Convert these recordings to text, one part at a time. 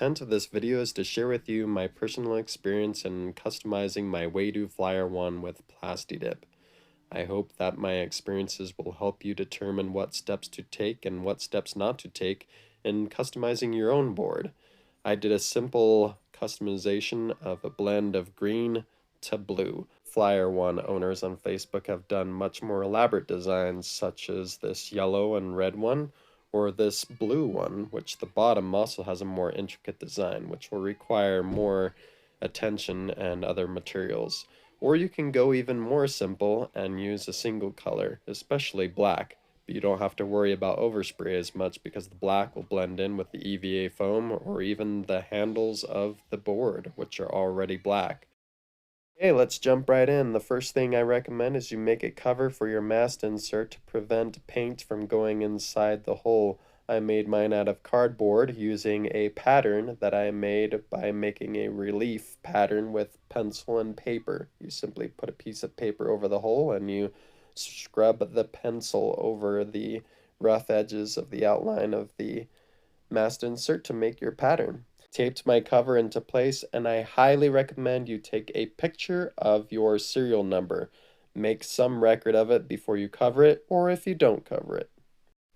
intent of this video is to share with you my personal experience in customizing my Waydoo Flyer 1 with Plastidip. I hope that my experiences will help you determine what steps to take and what steps not to take in customizing your own board. I did a simple customization of a blend of green to blue. Flyer 1 owners on Facebook have done much more elaborate designs, such as this yellow and red one, or this blue one, which the bottom also has a more intricate design, which will require more attention and other materials. Or you can go even more simple and use a single color, especially black. But you don't have to worry about overspray as much because the black will blend in with the EVA foam or even the handles of the board, which are already black. Okay, let's jump right in. The first thing I recommend is you make a cover for your mast insert to prevent paint from going inside the hole. I made mine out of cardboard using a pattern that I made by making a relief pattern with pencil and paper. You simply put a piece of paper over the hole and you scrub the pencil over the rough edges of the outline of the mast insert to make your pattern. Taped my cover into place, and I highly recommend you take a picture of your serial number. Make some record of it before you cover it, or if you don't cover it.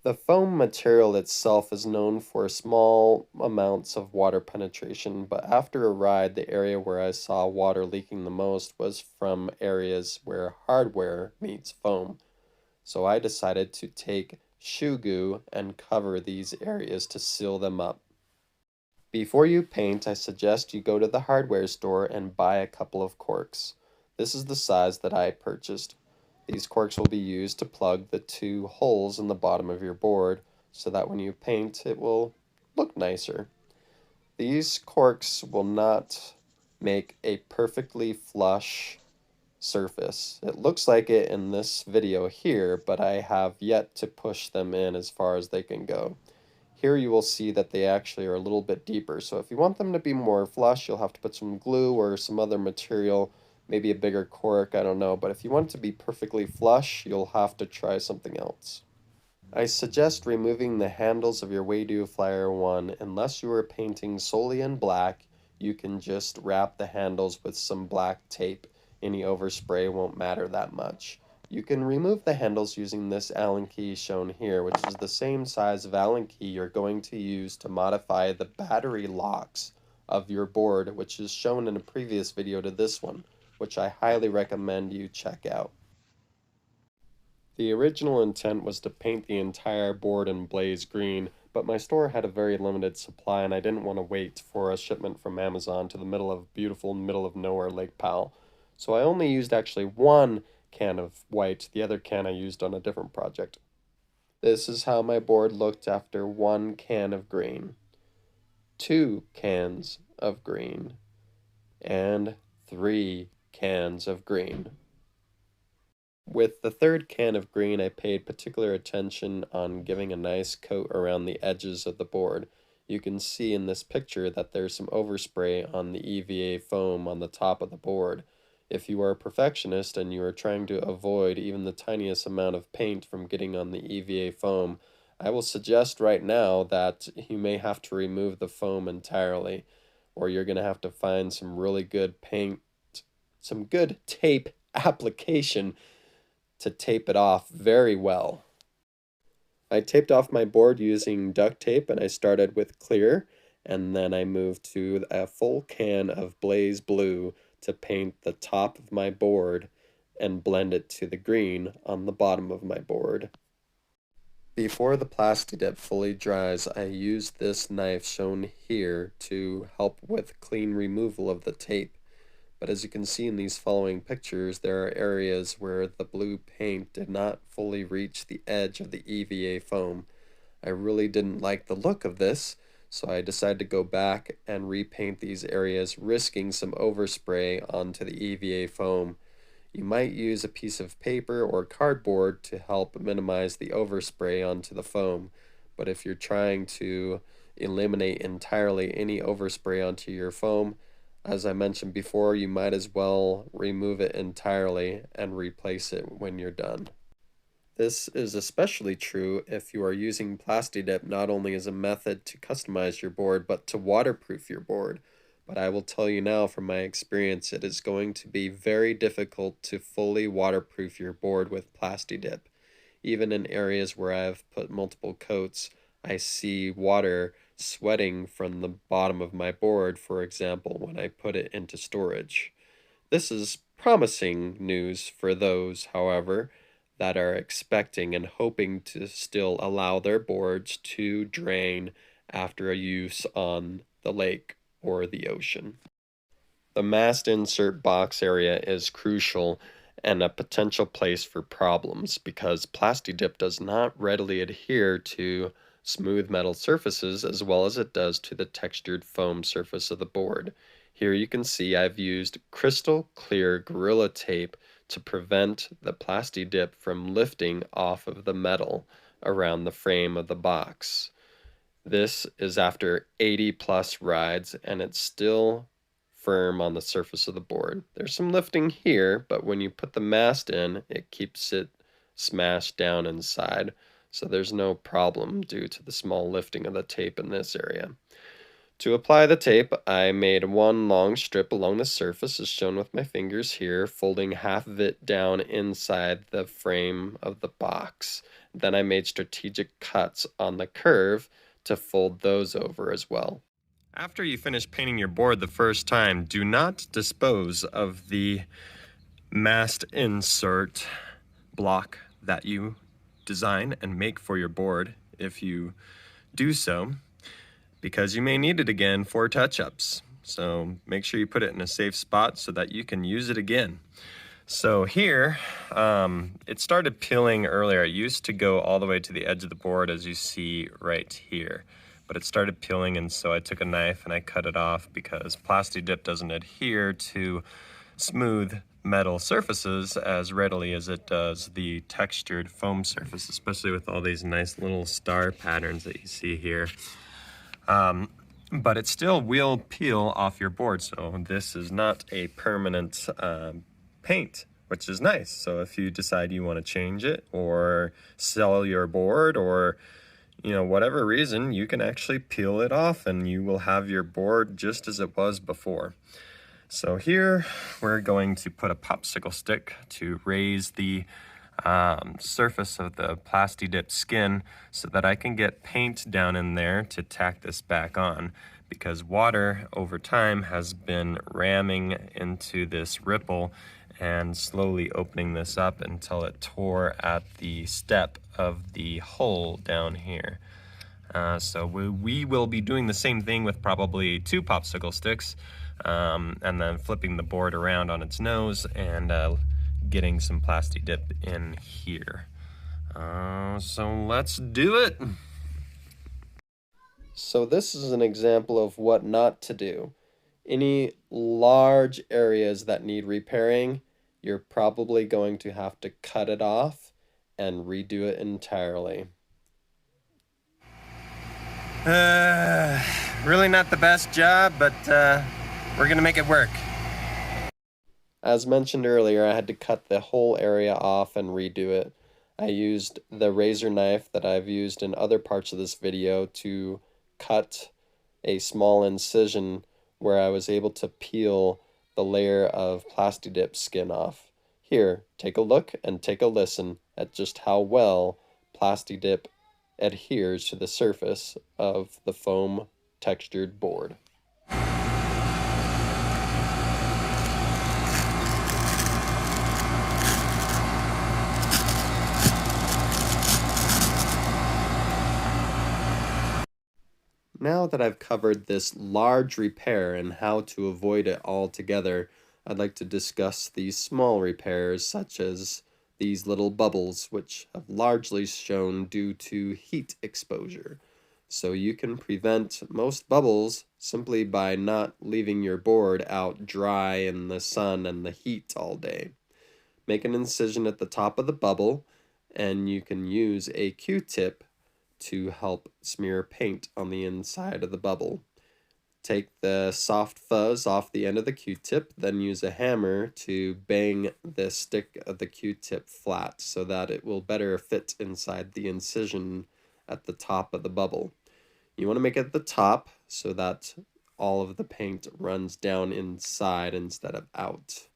The foam material itself is known for small amounts of water penetration, but after a ride, the area where I saw water leaking the most was from areas where hardware meets foam. So I decided to take shoe goo and cover these areas to seal them up. Before you paint, I suggest you go to the hardware store and buy a couple of corks. This is the size that I purchased. These corks will be used to plug the two holes in the bottom of your board so that when you paint it will look nicer. These corks will not make a perfectly flush surface. It looks like it in this video here, but I have yet to push them in as far as they can go. Here you will see that they actually are a little bit deeper, so if you want them to be more flush, you'll have to put some glue or some other material, maybe a bigger cork, I don't know, but if you want it to be perfectly flush, you'll have to try something else. I suggest removing the handles of your Waydoo Flyer 1. Unless you are painting solely in black, you can just wrap the handles with some black tape. Any overspray won't matter that much. You can remove the handles using this Allen key shown here, which is the same size of Allen key you're going to use to modify the battery locks of your board, which is shown in a previous video to this one, which I highly recommend you check out. The original intent was to paint the entire board in blaze green, but my store had a very limited supply and I didn't want to wait for a shipment from Amazon to the beautiful middle of nowhere Lake Powell. So I only used actually one can of white, the other can I used on a different project. This is how my board looked after one can of green, 2 cans of green, and 3 cans of green. With the third can of green, I paid particular attention on giving a nice coat around the edges of the board. You can see in this picture that there's some overspray on the EVA foam on the top of the board. If you are a perfectionist and you are trying to avoid even the tiniest amount of paint from getting on the EVA foam, I will suggest right now that you may have to remove the foam entirely, or you're going to have to find some really good paint, some good tape application to tape it off very well. I taped off my board using duct tape, and I started with clear, and then I moved to a full can of blaze blue to paint the top of my board and blend it to the green on the bottom of my board. Before the Plastidip fully dries, I use this knife shown here to help with clean removal of the tape. But as you can see in these following pictures, there are areas where the blue paint did not fully reach the edge of the EVA foam. I really didn't like the look of this, so I decided to go back and repaint these areas, risking some overspray onto the EVA foam. You might use a piece of paper or cardboard to help minimize the overspray onto the foam, but if you're trying to eliminate entirely any overspray onto your foam, as I mentioned before, you might as well remove it entirely and replace it when you're done. This is especially true if you are using Plastidip not only as a method to customize your board, but to waterproof your board. But I will tell you now from my experience, it is going to be very difficult to fully waterproof your board with Plastidip. Even in areas where I've put multiple coats, I see water sweating from the bottom of my board, for example, when I put it into storage. This is promising news for those, however, that are expecting and hoping to still allow their boards to drain after a use on the lake or the ocean. The mast insert box area is crucial and a potential place for problems because Plastidip does not readily adhere to smooth metal surfaces as well as it does to the textured foam surface of the board. Here you can see I've used crystal clear Gorilla Tape to prevent the Plastidip from lifting off of the metal around the frame of the box. This is after 80 plus rides and it's still firm on the surface of the board. There's some lifting here, but when you put the mast in, it keeps it smashed down inside. So there's no problem due to the small lifting of the tape in this area. To apply the tape, I made one long strip along the surface as shown with my fingers here, folding half of it down inside the frame of the box. Then I made strategic cuts on the curve to fold those over as well. After you finish painting your board the first time, do not dispose of the mast insert block that you design and make for your board if you do so, because you may need it again for touch-ups. So make sure you put it in a safe spot so that you can use it again. So here, it started peeling earlier. It used to go all the way to the edge of the board as you see right here. But it started peeling, and so I took a knife and I cut it off because Plastidip doesn't adhere to smooth metal surfaces as readily as it does the textured foam surface, especially with all these nice little star patterns that you see here. But it still will peel off your board, so this is not a permanent paint, which is nice. So if you decide you want to change it or sell your board or whatever reason, you can actually peel it off and you will have your board just as it was before. So here we're going to put a popsicle stick to raise the surface of the Plastidip skin so that I can get paint down in there to tack this back on, because water over time has been ramming into this ripple and slowly opening this up until it tore at the step of the hole down here. So we will be doing the same thing with probably 2 popsicle sticks, and then flipping the board around on its nose and getting some Plastidip in here. So let's do it! So this is an example of what not to do. Any large areas that need repairing, you're probably going to have to cut it off and redo it entirely. Really not the best job, but we're gonna make it work. As mentioned earlier, I had to cut the whole area off and redo it. I used the razor knife that I've used in other parts of this video to cut a small incision where I was able to peel the layer of Plastidip skin off. Here, take a look and take a listen at just how well Plastidip adheres to the surface of the foam textured board. Now that I've covered this large repair and how to avoid it altogether, I'd like to discuss these small repairs such as these little bubbles, which have largely shown due to heat exposure. So you can prevent most bubbles simply by not leaving your board out dry in the sun and the heat all day. Make an incision at the top of the bubble, and you can use a Q-tip to help smear paint on the inside of the bubble. Take the soft fuzz off the end of the Q-tip, then use a hammer to bang the stick of the Q-tip flat so that it will better fit inside the incision at the top of the bubble. You want to make it at the top so that all of the paint runs down inside instead of out.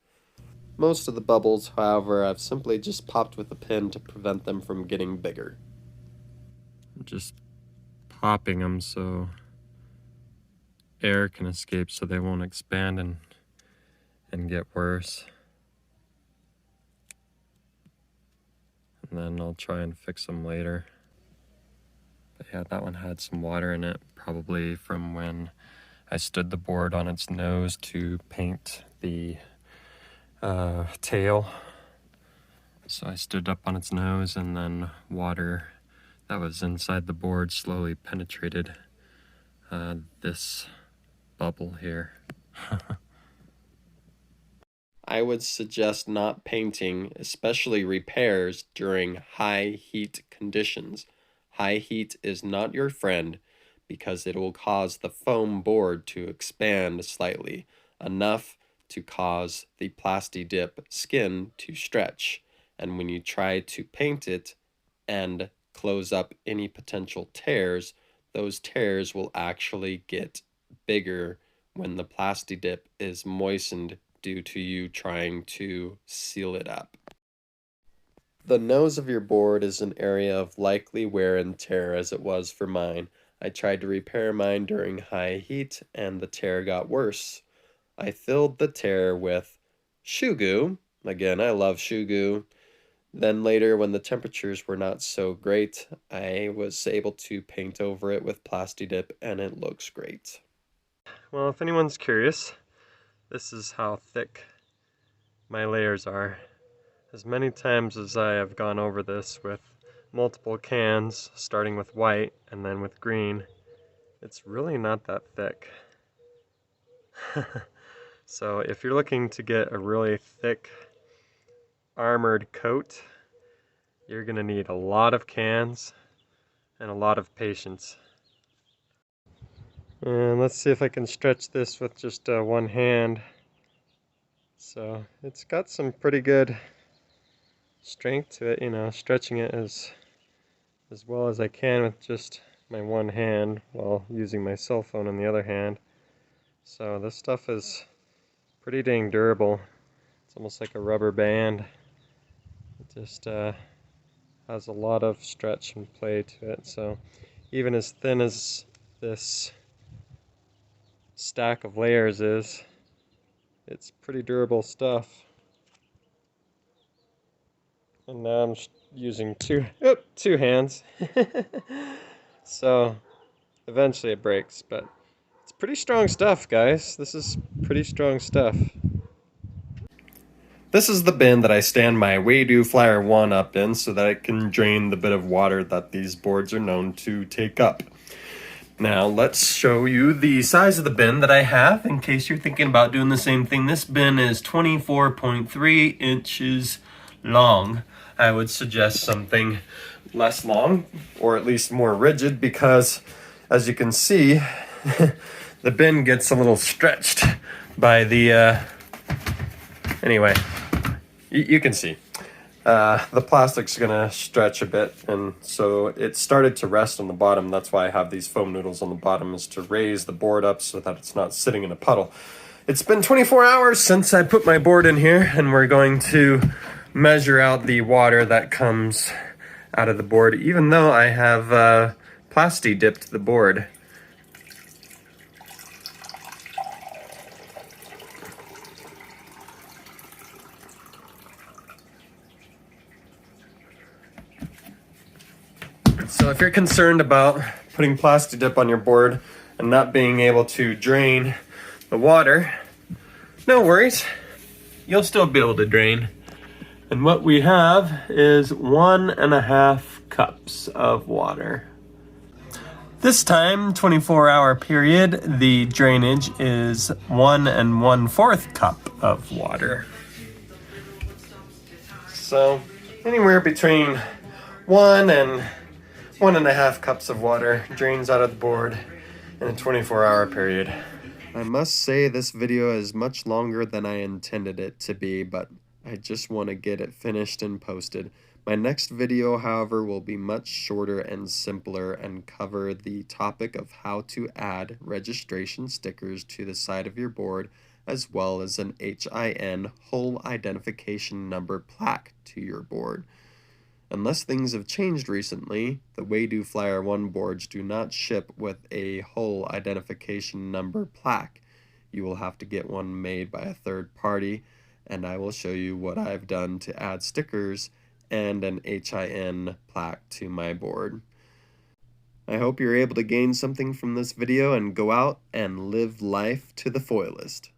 Most of the bubbles, however, I've simply just popped with a pin to prevent them from getting bigger. I'm just popping them so air can escape so they won't expand and get worse. And then I'll try and fix them later. But yeah, that one had some water in it, probably from when I stood the board on its nose to paint the tail. So I stood up on its nose, and then water that was inside the board slowly penetrated this bubble here. I would suggest not painting, especially repairs, during high heat conditions. High heat is not your friend because it will cause the foam board to expand slightly, enough to cause the Plastidip skin to stretch. And when you try to paint it and close up any potential tears, those tears will actually get bigger when the Plastidip is moistened due to you trying to seal it up. The nose of your board is an area of likely wear and tear, as it was for mine. I tried to repair mine during high heat and the tear got worse. I filled the tear with shoe goo. Again, I love shoe goo. Then later, when the temperatures were not so great, I was able to paint over it with Plastidip, and it looks great. Well, if anyone's curious, this is how thick my layers are. As many times as I have gone over this with multiple cans, starting with white and then with green, it's really not that thick. So if you're looking to get a really thick armored coat, you're gonna need a lot of cans and a lot of patience. And let's see if I can stretch this with just one hand. So it's got some pretty good strength to it, you know, stretching it as well as I can with just my one hand while using my cell phone in the other hand. So this stuff is pretty dang durable. It's almost like a rubber band. It just has a lot of stretch and play to it. So even as thin as this stack of layers is, it's pretty durable stuff. And now I'm using two hands. So eventually it breaks, but it's pretty strong stuff, guys. This is pretty strong stuff. This is the bin that I stand my Waydoo Flyer 1 up in so that it can drain the bit of water that these boards are known to take up. Now let's show you the size of the bin that I have in case you're thinking about doing the same thing. This bin is 24.3 inches long. I would suggest something less long, or at least more rigid, because as you can see, the bin gets a little stretched by the, anyway, you can see. The plastic's gonna stretch a bit, and so it started to rest on the bottom. That's why I have these foam noodles on the bottom, is to raise the board up so that it's not sitting in a puddle. It's been 24 hours since I put my board in here, and we're going to measure out the water that comes out of the board, even though I have Plastidip the board. So if you're concerned about putting Plastidip on your board and not being able to drain the water, no worries, you'll still be able to drain. And what we have is 1.5 cups of water. This time, 24-hour period, the drainage is 1 1/4 cup of water. So anywhere between 1 and 1.5 cups of water drains out of the board in a 24-hour period. I must say this video is much longer than I intended it to be, but I just want to get it finished and posted. My next video, however, will be much shorter and simpler and cover the topic of how to add registration stickers to the side of your board, as well as an HIN whole identification number plaque to your board. Unless things have changed recently, the Waydoo Flyer 1 boards do not ship with a whole identification number plaque. You will have to get one made by a third party, and I will show you what I've done to add stickers and an HIN plaque to my board. I hope you're able to gain something from this video and go out and live life to the foilist.